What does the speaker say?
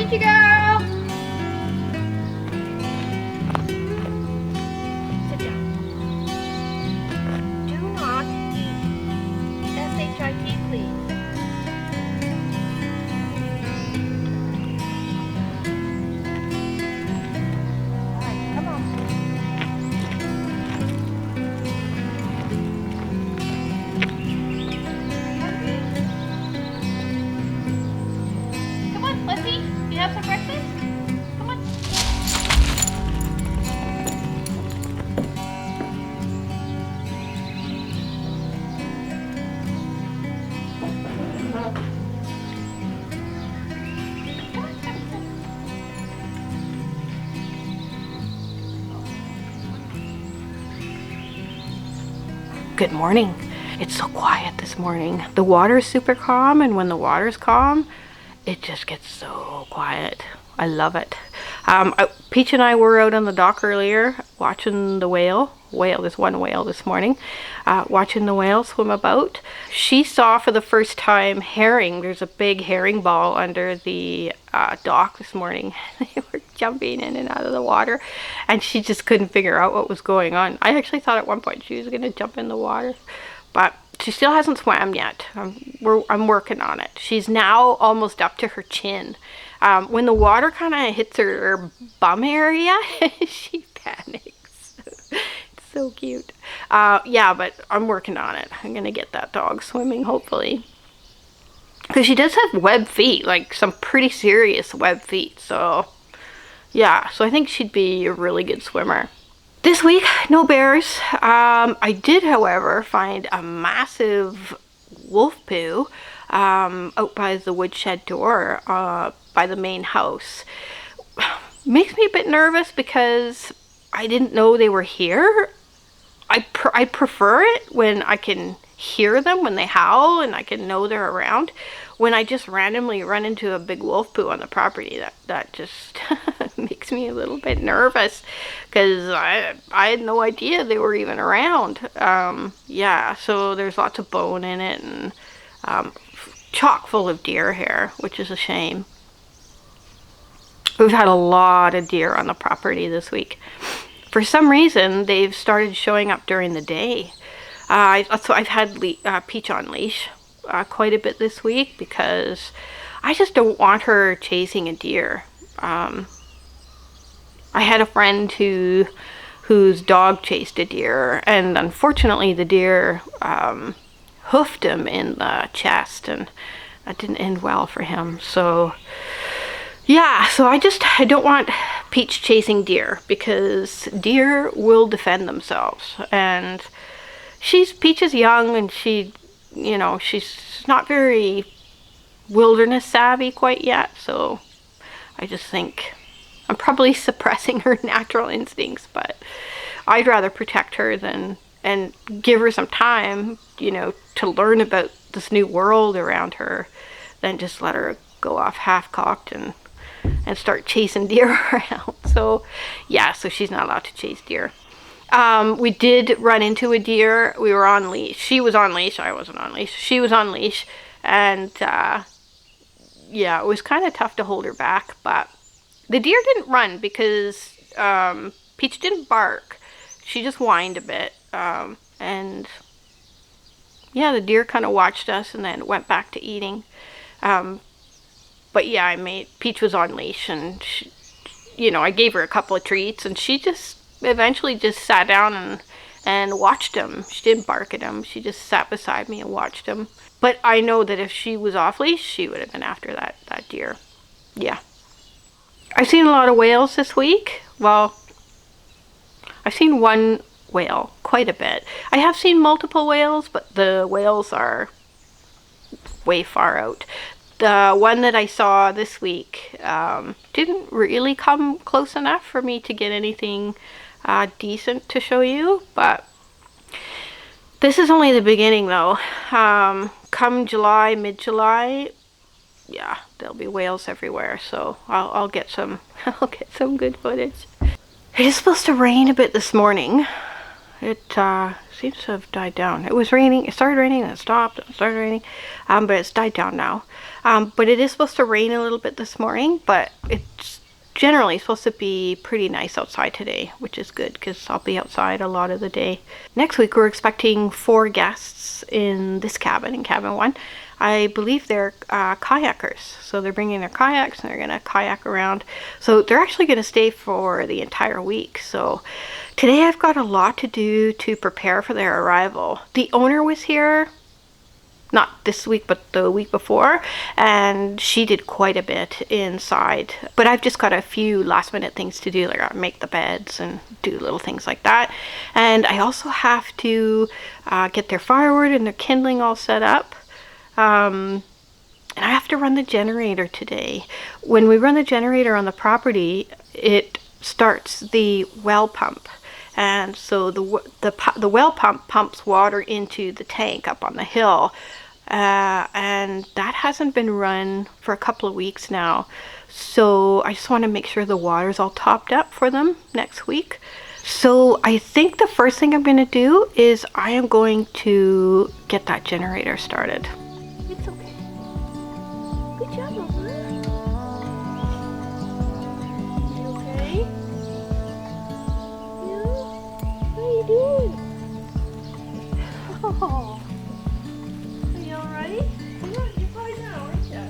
Peachy girl! Sit down. Do not eat S-H-I-T, please. Alright, come on. Come on, let's eat. You have some breakfast? Come on. Good morning. It's so quiet this morning. The water's super calm, and when the water's calm, it just gets so quiet. I love it. Peach and I were out on the dock earlier watching the whale. There's one whale this morning. Watching the whale swim about. She saw for the first time herring. There's a big herring ball under the dock this morning. They were jumping in and out of the water, and she just couldn't figure out what was going on. I actually thought at one point she was going to jump in the water, but she still hasn't swam yet. I'm working on it. She's now almost up to her chin. When the water kind of hits her bum area, she panics. It's so cute. Yeah, but I'm working on it. I'm going to get that dog swimming, hopefully. Because she does have web feet, like some pretty serious web feet. So, yeah. So I think she'd be a really good swimmer. This week, no bears. I did, however, find a massive wolf poo out by the woodshed door by the main house. Makes me a bit nervous because I didn't know they were here. I prefer it when I can hear them when they howl and I can know they're around. When I just randomly run into a big wolf poo on the property, that just makes me a little bit nervous because I had no idea they were even around. Yeah, so there's lots of bone in it and chock full of deer hair, which is a shame. We've had a lot of deer on the property this week. For some reason, they've started showing up during the day. So I've had Peach on leash quite a bit this week because I just don't want her chasing a deer. I had a friend whose dog chased a deer, and unfortunately the deer hoofed him in the chest, and that didn't end well for him. So yeah, so I don't want Peach chasing deer because deer will defend themselves, and Peach is young, and she's not very wilderness savvy quite yet, so I just think I'm probably suppressing her natural instincts, but I'd rather protect her and give her some time, to learn about this new world around her than just let her go off half-cocked and start chasing deer around. So yeah, so she's not allowed to chase deer. We did run into a deer. We were on leash. She was on leash. I wasn't on leash. She was on leash. And yeah, it was kind of tough to hold her back. But the deer didn't run because Peach didn't bark. She just whined a bit. And yeah, the deer kind of watched us and then went back to eating. But yeah, Peach was on leash, and she, I gave her a couple of treats, and she just eventually just sat down and watched him. She didn't bark at him. She just sat beside me and watched him. But I know that if she was off leash, she would have been after that deer. Yeah. I've seen a lot of whales this week. Well, I've seen one whale quite a bit. I have seen multiple whales, but the whales are way far out. The one that I saw this week didn't really come close enough for me to get anything decent to show you, but this is only the beginning though. Come July, mid-July, yeah, there'll be whales everywhere, so I'll get some good footage. It is supposed to rain a bit this morning. It seems to have died down. It was raining. It started raining and it stopped. It started raining, but it's died down now. But it is supposed to rain a little bit this morning, but it's generally supposed to be pretty nice outside today, which is good because I'll be outside a lot of the day. Next week, we're expecting 4 guests in this cabin, in cabin 1. I believe they're kayakers. So they're bringing their kayaks and they're going to kayak around. So they're actually going to stay for the entire week. So today I've got a lot to do to prepare for their arrival. The owner was here, not this week, but the week before, and she did quite a bit inside. But I've just got a few last minute things to do, like make the beds and do little things like that. And I also have to get their firewood and their kindling all set up. And I have to run the generator today. When we run the generator on the property, it starts the well pump. And so the well pump pumps water into the tank up on the hill. And that hasn't been run for a couple of weeks now. So I just want to make sure the water's all topped up for them next week. So I think the first thing I'm going to do is I am going to get that generator started. It's okay. Good job, Mama. You okay? Yeah? How are you doing? Oh. Are you alright? You're fine now, aren't you?